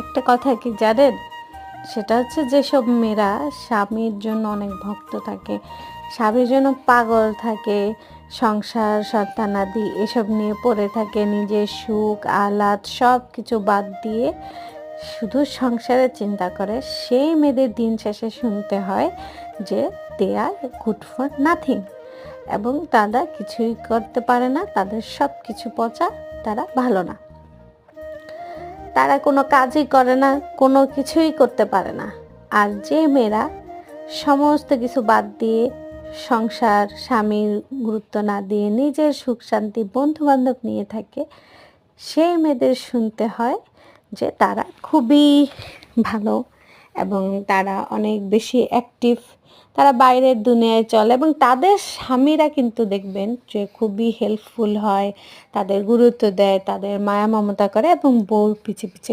একটা কথা কি জানেন, সেটা হচ্ছে যেসব মেয়েরা স্বামীর জন্য অনেক ভক্ত থাকে, স্বামীর জন্য পাগল থাকে, সংসার সন্তানাদি এসব নিয়ে পড়ে থাকে, নিজের সুখ আহ্লাদ সব কিছু বাদ দিয়ে শুধু সংসারের চিন্তা করে, সেই মেয়েদের দিন শেষে শুনতে হয় যে দে আর গুড ফর নাথিং, এবং তারা কিছুই করতে পারে না, তাদের সব কিছু পচা, তারা ভালো না, তারা কোনো কাজই করে না, কোনো কিছুই করতে পারে না। আর যে মেয়েরা সমস্ত কিছু বাদ দিয়ে, সংসার স্বামীর গুরুত্ব না দিয়ে নিজের সুখ শান্তি বন্ধুবান্ধব নিয়ে থাকে, সেই মেয়েদের শুনতে হয় যে তারা খুবই ভালো এবং তারা অনেক বেশি অ্যাক্টিভ, তারা বাইরের দুনিয়ায় চলে, এবং তাদের স্বামীরা কিন্তু দেখবেন যে খুবই হেল্পফুল হয়, তাদের গুরুত্ব দেয়, তাদের মায়া মমতা করে এবং বউর পিছে পিছে